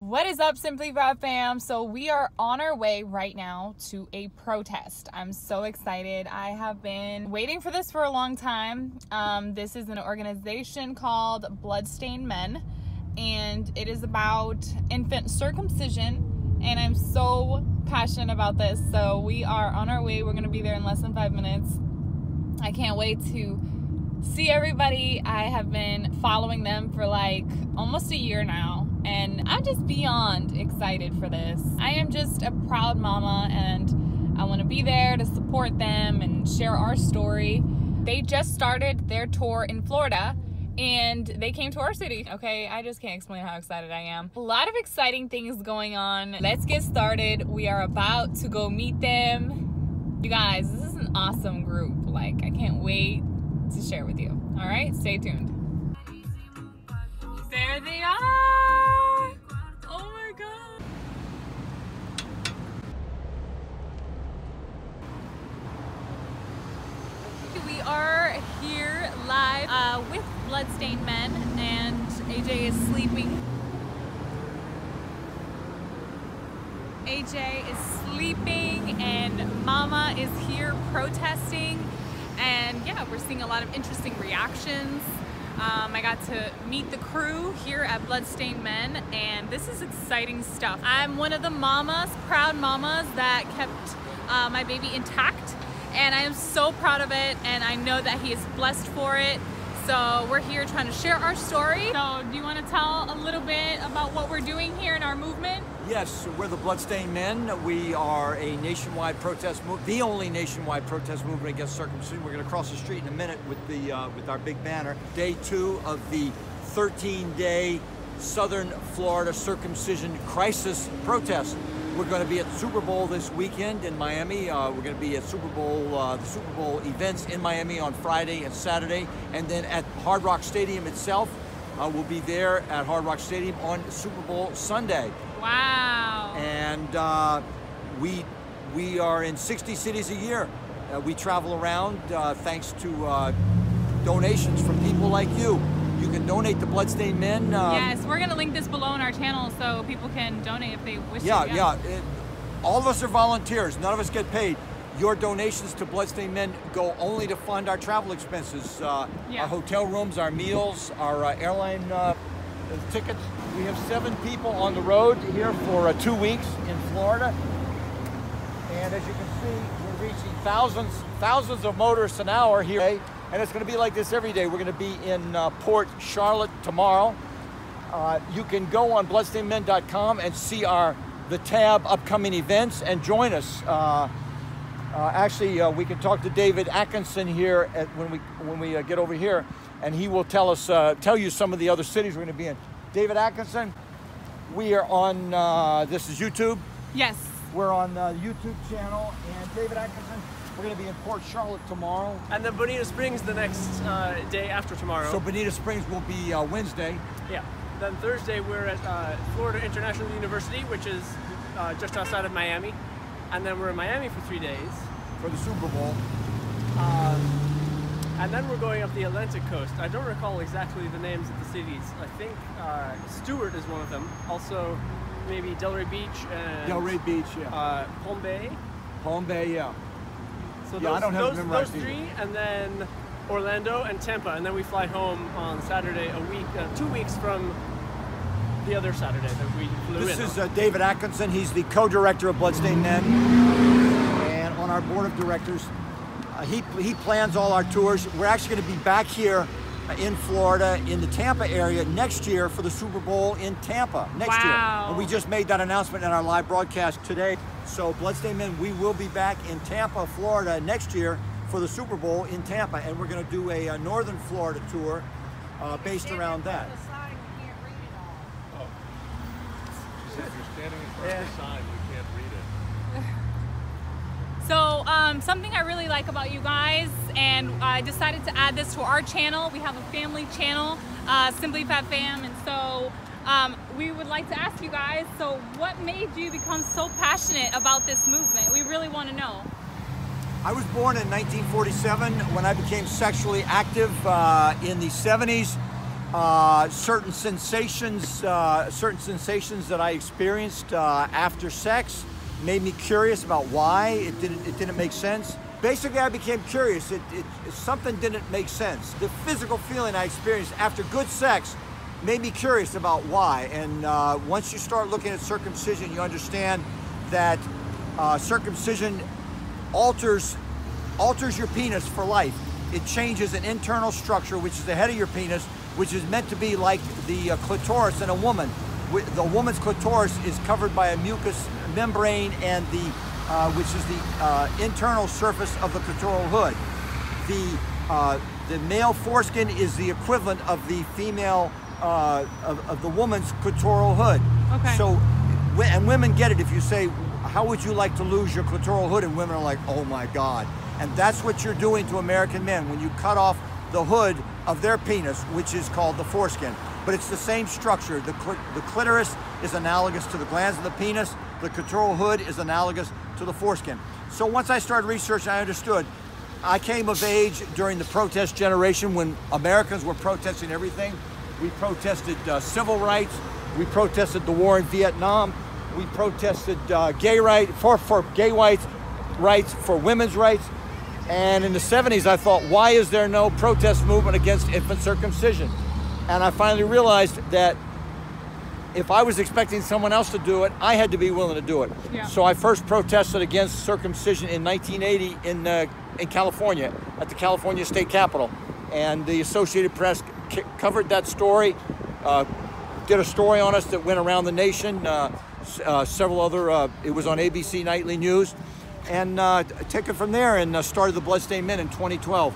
What is up, Simply Fab fam? So we are on our way right now to a protest. I'm so excited. I have been waiting for this for a long time. This is an organization called Bloodstainedmen, and it is about infant circumcision, and I'm so passionate about this. So we are on our way. We're going to be there in less than 5 minutes. I can't wait to see everybody. I have been following them for like almost a year now, and I'm just beyond excited for this. I am just a proud mama, and I want to be there to support them and share our story. They just started their tour in Florida, and they came to our city. Okay, I just can't explain how excited I am. A lot of exciting things going on. Let's get started. We are about to go meet them. You guys, this is an awesome group. Like, I can't wait to share with you. All right, stay tuned. There they are. Oh my God. We are here live with Bloodstainedmen, and AJ is sleeping. AJ is sleeping and Mama is here protesting. And yeah, we're seeing a lot of interesting reactions. I got to meet the crew here at Bloodstainedmen, and this is exciting stuff. I'm one of the mamas, proud mamas, that kept my baby intact, and I am so proud of it, and I know that he is blessed for it. So we're here trying to share our story. So do you want to tell a little bit about what we're doing here in our movement? Yes, we're the Bloodstainedmen. We are a nationwide protest movement, the only nationwide protest movement against circumcision. We're going to cross the street in a minute with our big banner. Day 2 of the 13-day Southern Florida circumcision crisis protest. We're going to be at the Super Bowl this weekend in Miami. We're going to be at the Super Bowl events in Miami on Friday and Saturday, and then at Hard Rock Stadium itself. We'll be there at Hard Rock Stadium on Super Bowl Sunday. Wow. And we are in 60 cities a year. We travel around thanks to donations from people like you. You can donate to Bloodstainedmen. Yes, we're going to link this below in our channel so people can donate if they wish to. Yeah. All of us are volunteers. None of us get paid. Your donations to Bloodstainedmen go only to fund our travel expenses, our hotel rooms, our meals, our airline tickets. We have 7 people on the road here for 2 weeks in Florida. And as you can see, we're reaching thousands of motorists an hour here. And it's going to be like this every day. We're going to be in Port Charlotte tomorrow. You can go on bloodstainedmen.com and see the tab upcoming events and join us. Actually, we can talk to David Atkinson here when we get over here, and he will tell you some of the other cities we're going to be in. David Atkinson, we are on, this is YouTube? Yes. We're on the YouTube channel, and David Atkinson, we're going to be in Port Charlotte tomorrow. And then Bonita Springs the next day after tomorrow. So Bonita Springs will be Wednesday. Yeah. Then Thursday we're at Florida International University, which is just outside of Miami. And then we're in Miami for 3 days. For the Super Bowl. And then we're going up the Atlantic coast. I don't recall exactly the names of the cities. I think Stewart is one of them. Also, maybe Delray Beach and Palm Bay. Palm Bay, yeah. So I don't have them those 3, and then Orlando and Tampa, and then we fly home on Saturday, 2 weeks from the other Saturday that we flew in. This is David Atkinson. He's the co-director of Bloodstainedmen, and on our board of directors. He plans all our tours. We're actually going to be back here in Florida, in the Tampa area next year for the Super Bowl in Tampa next year. And we just made that announcement in our live broadcast today. So Bloodstainedmen, we will be back in Tampa, Florida next year for the Super Bowl in Tampa, and we're going to do a northern Florida tour based around that. Oh. She said you're standing in front of the sign, we can't read it. So something I really like about you guys, and I decided to add this to our channel. We have a family channel, Simply Fab Fam, and so we would like to ask you guys, so what made you become so passionate about this movement? We really want to know. I was born in 1947. When I became sexually active in the 70s, certain sensations that I experienced after sex made me curious about why it didn't make sense. Basically, I became curious. Something didn't make sense. The physical feeling I experienced after good sex made me curious about why. And once you start looking at circumcision, you understand that circumcision alters your penis for life. It changes an internal structure, which is the head of your penis, which is meant to be like the clitoris in a woman. The woman's clitoris is covered by a mucous membrane, and which is the internal surface of the clitoral hood. The male foreskin is the equivalent of the female of the woman's clitoral hood. Okay. So, and women get it if you say, "How would you like to lose your clitoral hood?" And women are like, "Oh my God!" And that's what you're doing to American men when you cut off the hood of their penis, which is called the foreskin. But it's the same structure. The clitoris is analogous to the glands of the penis. The clitoral hood is analogous to the foreskin. So once I started researching, I understood. I came of age during the protest generation when Americans were protesting everything. We protested civil rights. We protested the war in Vietnam. We protested gay rights, for gay rights, for women's rights. And in the 70s, I thought, why is there no protest movement against infant circumcision? And I finally realized that if I was expecting someone else to do it, I had to be willing to do it. Yeah. So I first protested against circumcision in 1980 in California, at the California State Capitol. And the Associated Press covered that story, did a story on us that went around the nation, several other, it was on ABC Nightly News, and took it from there and started the Bloodstainedmen in 2012,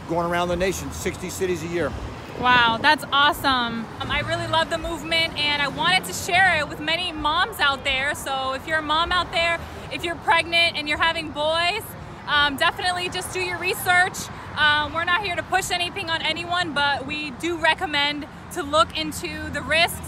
going around the nation, 60 cities a year. Wow, that's awesome. I really love the movement, and I wanted to share it with many moms out there. So if you're a mom out there, if you're pregnant and you're having boys, definitely just do your research. We're not here to push anything on anyone, but we do recommend to look into the risks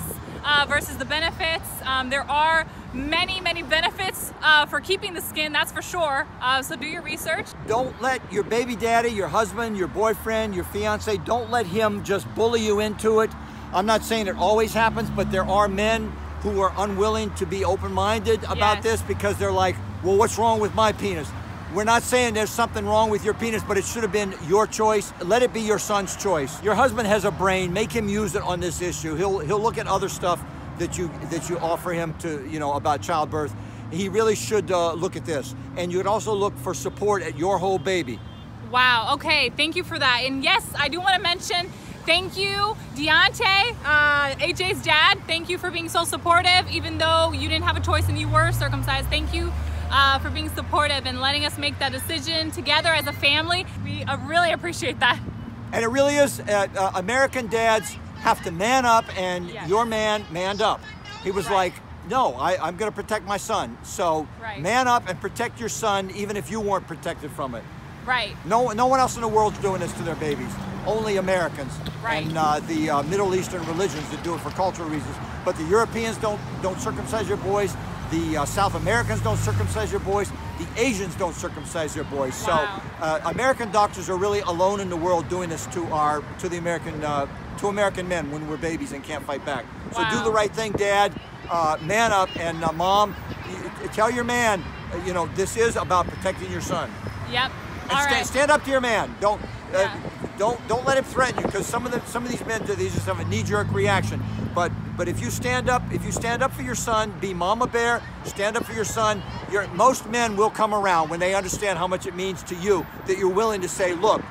versus the benefits. There are many benefits for keeping the skin, that's for sure. So do your research. Don't let your baby daddy, your husband, your boyfriend, your fiance, don't let him just bully you into it. I'm not saying it always happens, but there are men who are unwilling to be open-minded about this because they're like, well, what's wrong with my penis? We're not saying there's something wrong with your penis, but it should have been your choice. Let it be your son's choice. Your husband has a brain. Make him use it on this issue. He'll look at other stuff that you offer him to, about childbirth. He really should look at this. And you'd also look for support at your whole baby. Wow, okay, thank you for that. And yes, I do want to mention, thank you, Deontay, AJ's dad. Thank you for being so supportive, even though you didn't have a choice and you were circumcised. Thank you for being supportive and letting us make that decision together as a family. We really appreciate that. And it really is, American dads have to man up, and your man manned up. He was like, no, I'm gonna protect my son. So man up and protect your son, even if you weren't protected from it. Right. No one else in the world's doing this to their babies. Only Americans and the Middle Eastern religions that do it for cultural reasons. But the Europeans don't circumcise your boys. The South Americans don't circumcise your boys. The Asians don't circumcise their boys. Wow. So American doctors are really alone in the world doing this to American men when we're babies and can't fight back. So do the right thing, Dad. Man up, and Mom, tell your man, this is about protecting your son. Yep. And stand up to your man. Don't let him threaten you, because some of these men do these just have a knee-jerk reaction. But if you stand up for your son, be mama bear, stand up for your son. Most men will come around when they understand how much it means to you that you're willing to say, look,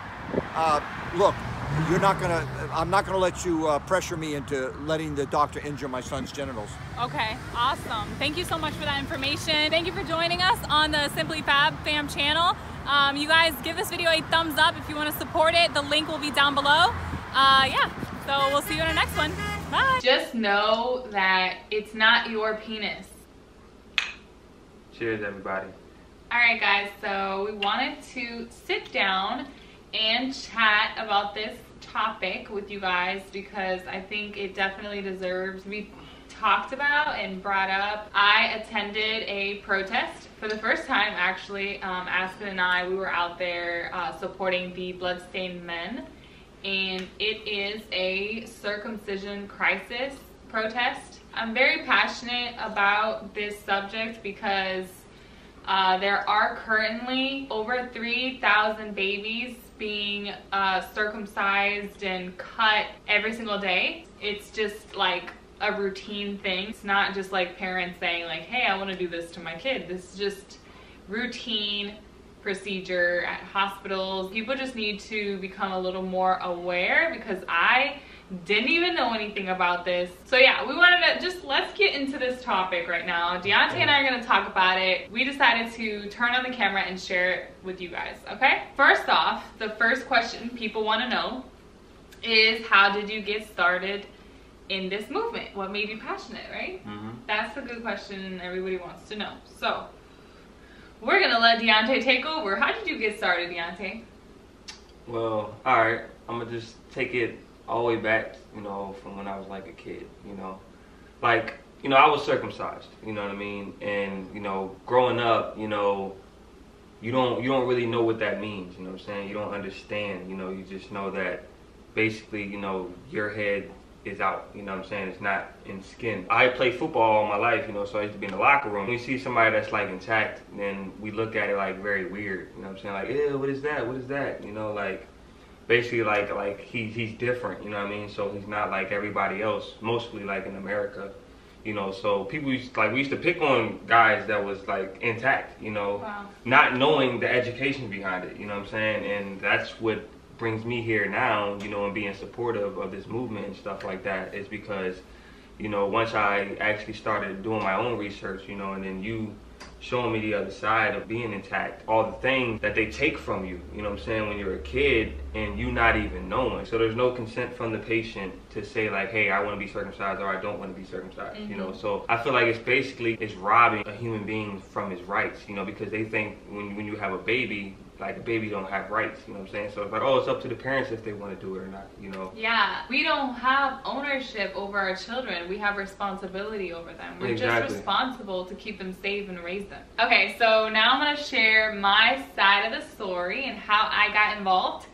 I'm not gonna let you pressure me into letting the doctor injure my son's genitals. Okay, awesome. Thank you so much for that information. Thank you for joining us on the Simply Fab Fam channel. You guys give this video a thumbs up if you want to support it. The link will be down below. So we'll see you in our next one. Bye. Just know that it's not your penis. Cheers, everybody. All right, guys, so we wanted to sit down and chat about this topic with you guys because I think it definitely deserves to be talked about and brought up. I attended a protest for the first time, actually. Aspen and I, we were out there supporting the Bloodstainedmen, and it is a circumcision crisis protest. I'm very passionate about this subject because there are currently over 3,000 babies being circumcised and cut every single day. It's just like a routine thing. It's not just like parents saying like, hey, I want to do this to my kid. This is just routine procedure at hospitals. People just need to become a little more aware, because I didn't even know anything about this. So yeah, we wanted to let's get into this topic right now. Deontay and I are gonna talk about it. We decided to turn on the camera and share it with you guys, okay? First off, the first question people wanna know is, how did you get started in this movement? What made you passionate, right? That's a good question everybody wants to know. So we're gonna let Deontay take over. How did you get started, Deontay? Well, all right, I'm gonna just take it all the way back, you know, from when I was like a kid, you know. Like, you know, I was circumcised, you know what I mean? And, you know, growing up, you know, you don't really know what that means, you know what I'm saying? You don't understand, you know, you just know that basically, you know, your head is out, you know what I'm saying? It's not in skin. I played football all my life, you know, so I used to be in the locker room. When we see somebody that's like intact, then we look at it like very weird, you know what I'm saying? Like, ew, what is that? What is that? You know, like, basically like he's different, you know what I mean? So he's not like everybody else, mostly like in America, you know. So people we used to pick on guys that was like intact, you know, wow, not knowing the education behind it, you know what I'm saying? And that's what brings me here now, you know, and being supportive of this movement and stuff like that, is because, you know, once I actually started doing my own research, you know, and then you showing me the other side of being intact, all the things that they take from you, you know what I'm saying, when you're a kid and you not even knowing. So there's no consent from the patient to say like, hey, I want to be circumcised or I don't want to be circumcised, you know. So I feel like it's robbing a human being from his rights, you know, because they think when you have a baby, like a baby don't have rights, you know what I'm saying? So it's like, oh, it's up to the parents if they want to do it or not, you know? Yeah, we don't have ownership over our children. We have responsibility over them. We're just responsible to keep them safe and raise them. Okay, so now I'm gonna share my side of the story and how I got involved.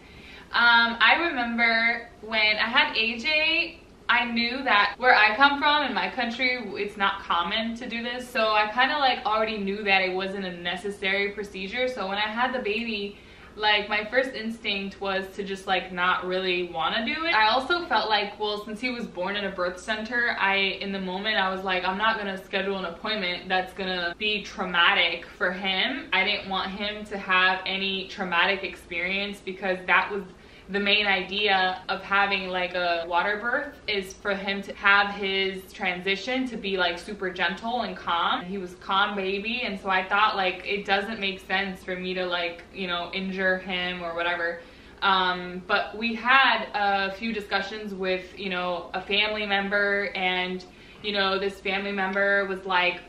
I remember when I had AJ, I knew that where I come from in my country, it's not common to do this. So I kind of like already knew that it wasn't a necessary procedure. So when I had the baby, like my first instinct was to just like not really want to do it. I also felt like, well, since he was born in a birth center, in the moment I was like, I'm not gonna schedule an appointment that's gonna be traumatic for him. I didn't want him to have any traumatic experience, because that was the main idea of having like a water birth, is for him to have his transition to be like super gentle and calm. He was calm baby, and so I thought like it doesn't make sense for me to like, you know, injure him or whatever. But we had a few discussions with, you know, a family member, and you know, this family member was like,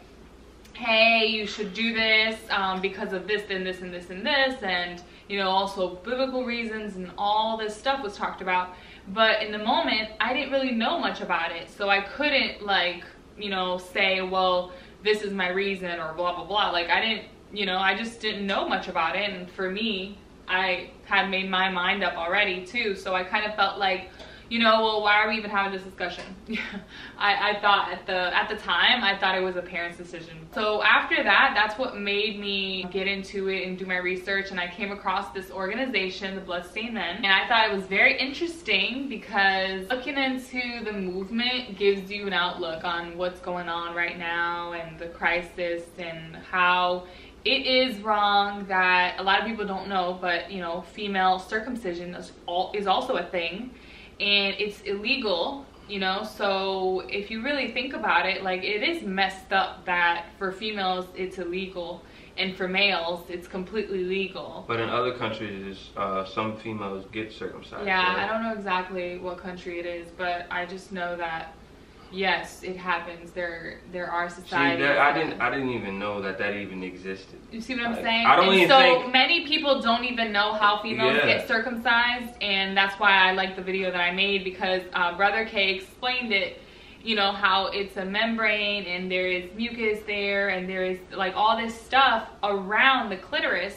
hey, you should do this because of this and this and this and this, and you know, also biblical reasons, and all this stuff was talked about. But in the moment, I didn't really know much about it, so I couldn't like, you know, say, well, this is my reason or blah blah blah. Like I didn't, you know, I just didn't know much about it. And for me, I had made my mind up already too, so I kind of felt like, you know, well, why are we even having this discussion? I thought at the time, I thought it was a parent's decision. So after that, that's what made me get into it and do my research, and I came across this organization, the Bloodstainedmen, and I thought it was very interesting because looking into the movement gives you an outlook on what's going on right now and the crisis, and how it is wrong that a lot of people don't know, but you know, female circumcision is also a thing. And it's illegal, you know, so if you really think about it, like it is messed up that for females it's illegal, and for males it's completely legal. But in other countries, some females get circumcised. Yeah, right? I don't know exactly what country it is, but I just know that yes, it happens. There are societies. See, I didn't even know that even existed. You see what I'm saying? I don't even think many people don't even know how females get circumcised, and that's why I like the video that I made, because Brother K explained it. You know, how it's a membrane and there is mucus there, and there is like all this stuff around the clitoris,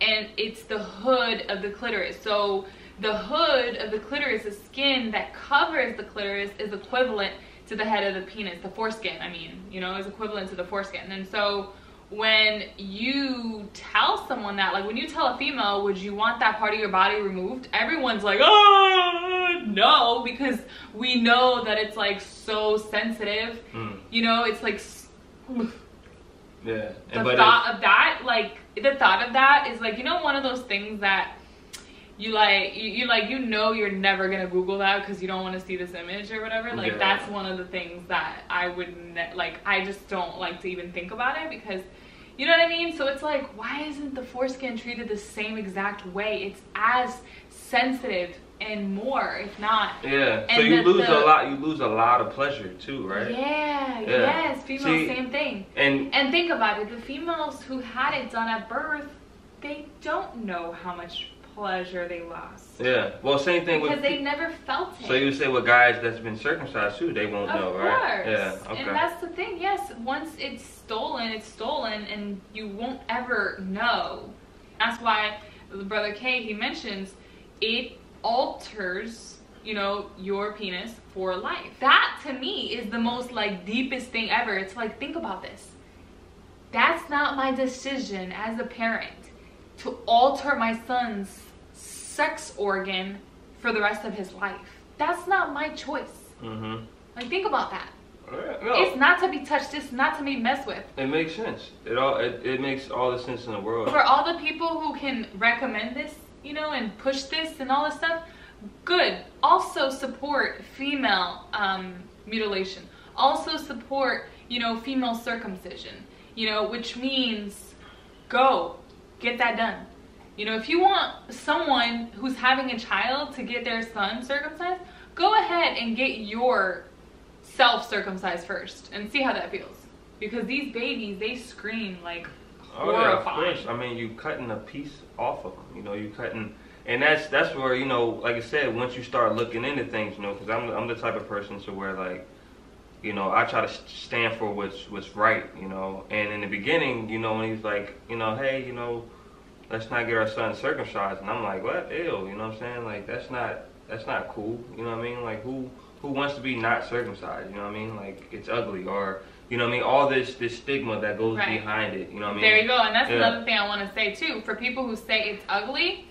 and it's the hood of the clitoris. So the hood of the clitoris, the skin that covers the clitoris, is equivalent to the head of the penis, the foreskin, I mean, you know, is equivalent to the foreskin. And so when you tell someone that, like when you tell a female, would you want that part of your body removed? Everyone's like, oh, no, because we know that it's like so sensitive. You know, it's like, yeah. The thought of that is like, you know, one of those things that you like, you know, you're never gonna Google that because you don't want to see this image or whatever. Like, yeah. That's one of the things that I would like. I just don't like to even think about it because, you know what I mean. So it's like, why isn't the foreskin treated the same exact way? It's as sensitive and more, if not. Yeah. And so you lose a lot. You lose a lot of pleasure too, right? Yeah. Yes. Females, same thing. And think about it. The females who had it done at birth, they don't know how much pleasure they lost. Yeah. Well, same thing because they never felt it. So you would say with guys that's been circumcised too, they won't know, right? Yeah. Okay. And that's the thing. Yes. Once it's stolen, and you won't ever know. That's why Brother K, he mentions it alters, you know, your penis for life. That to me is the most like deepest thing ever. It's like, think about this. That's not my decision as a parent to alter my son's sex organ for the rest of his life. That's not my choice. Like, think about that. No. It's not to be touched. It's not to be messed with. It makes sense. It makes all the sense in the world. For all the people who can recommend this, you know, and push this and all this stuff, good. Also support female mutilation. Also support, you know, female circumcision. You know, which means go get that done. You know, if you want someone who's having a child to get their son circumcised, go ahead and get your self circumcised first and see how that feels. Because these babies, they scream like horrifying. Yeah, of course. I mean, you cutting a piece off of them. You know, you cutting, and that's where, you know, like I said, once you start looking into things, you know, because I'm the type of person to where, like, you know, I try to stand for what's right, you know. And in the beginning, you know, when he's like, you know, hey, you know, let's not get our son circumcised, and I'm like, what? Ew, you know what I'm saying? Like, that's not cool, you know what I mean? Like, who wants to be not circumcised, you know what I mean? Like, it's ugly, or, you know what I mean? All this stigma that goes behind it, you know what I mean? There you go, and that's another thing I want to say too, for people who say it's ugly.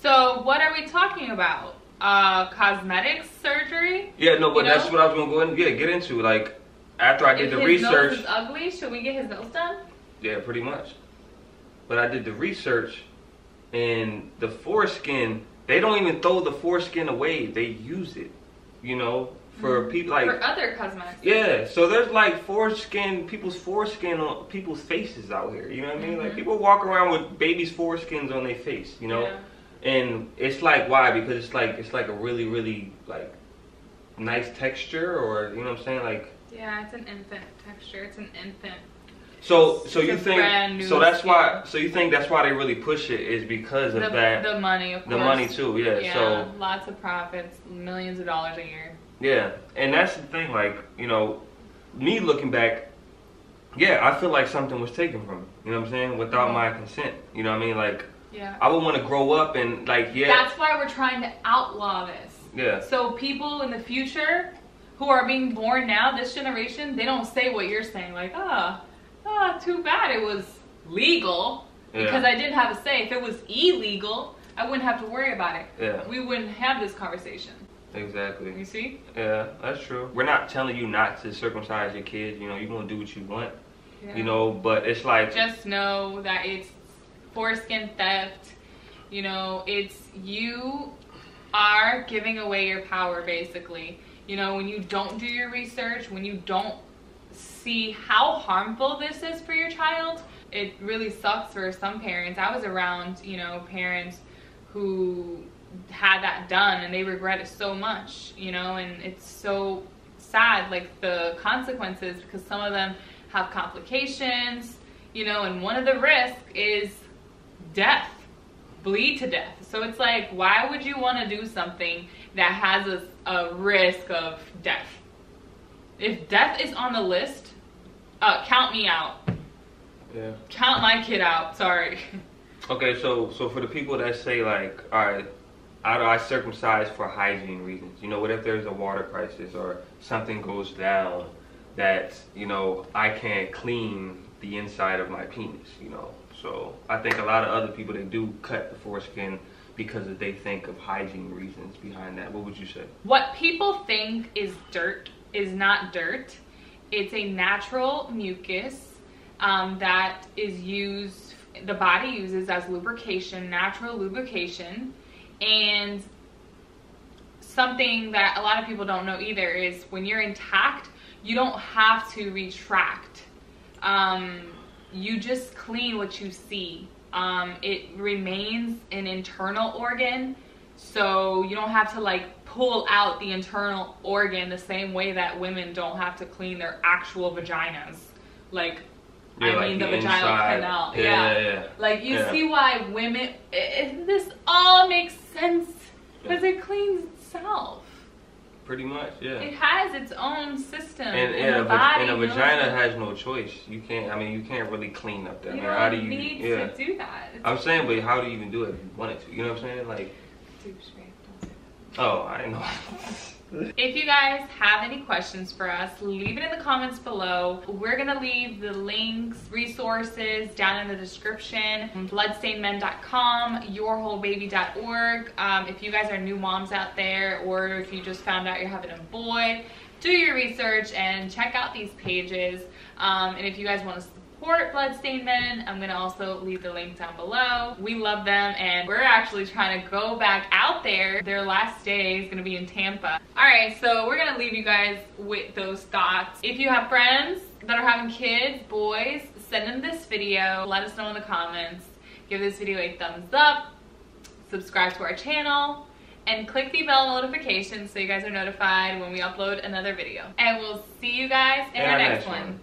So what are we talking about? Cosmetic surgery? Yeah, no, but that's what I was going to go ahead and get into. Like, after I did the research. If his nose is ugly, should we get his nose done? Yeah, pretty much. But I did the research, and the foreskin, they don't even throw the foreskin away. They use it, you know, for people like. For other cosmetics. Yeah, so there's like people's foreskin on people's faces out here, you know what I mean? Like, people walk around with babies' foreskins on their face, you know? Yeah. And it's like, why? Because it's like a really, really like nice texture, or, you know what I'm saying? Like, yeah, it's an infant texture. It's an infant. So you think that's why they really push it, is because of the money, of course. The money too, yeah. Yeah, so lots of profits, millions of dollars a year. Yeah, and that's the thing, like, you know, me looking back, yeah, I feel like something was taken from me, you know what I'm saying, without my consent, you know what I mean, like, yeah. I would want to grow up and, like, yeah. That's why we're trying to outlaw this. Yeah. So people in the future who are being born now, this generation, they don't say what you're saying, like, too bad it was legal, because I didn't have a say. If it was illegal, I wouldn't have to worry about it. Yeah. We wouldn't have this conversation. Exactly. You see? Yeah, that's true. We're not telling you not to circumcise your kids. You know, you're going to do what you want. Yeah. You know, but it's like... Just know that it's foreskin theft. You know, you are giving away your power, basically. You know, when you don't do your research, when you don't see how harmful this is for your child, it really sucks for some parents. I was around, you know, parents who had that done and they regret it so much, you know, and it's so sad, like, the consequences, because some of them have complications, you know, and one of the risks is death, bleed to death. So it's like, why would you want to do something that has a risk of death? If death is on the list, count me out. Yeah. Count my kid out. Sorry. Okay, so for the people that say, like, all right, I circumcise for hygiene reasons. You know, what if there's a water crisis or something goes down that, you know, I can't clean the inside of my penis, you know? So I think a lot of other people, they do cut the foreskin because they think of hygiene reasons behind that. What would you say? What people think is dirt is not dirt. It's a natural mucus that is used, the body uses as lubrication, natural lubrication. And something that a lot of people don't know either is when you're intact, you don't have to retract. You just clean what you see. It remains an internal organ, so you don't have to like pull out the internal organ the same way that women don't have to clean their actual vaginas. Like, yeah, I like mean the vaginal inside. canal. Yeah. Like you see why women, this all makes sense because it cleans itself. Pretty much, yeah. It has its own system. And a vagina has no choice. You can't, I mean, you can't really clean up there. You Like, how do don't you need to do that. I'm saying, but how do you even do it if you wanted to? You know what I'm saying? Like, oh, I know. If you guys have any questions for us, leave it in the comments below. We're gonna leave the links, resources down in the description. Bloodstainedmen.com, yourwholebaby.org. If you guys are new moms out there, or if you just found out you're having a boy, do your research and check out these pages. And if you guys want to support Bloodstained Men, I'm gonna also leave the link down below. We love them, and we're actually trying to go back out there. Their last day is gonna be in Tampa. All right, so we're gonna leave you guys with those thoughts. If you have friends that are having kids, boys, send them this video. Let us know in the comments. Give this video a thumbs up, subscribe to our channel, and click the bell notification so you guys are notified when we upload another video. And we'll see you guys in our next one.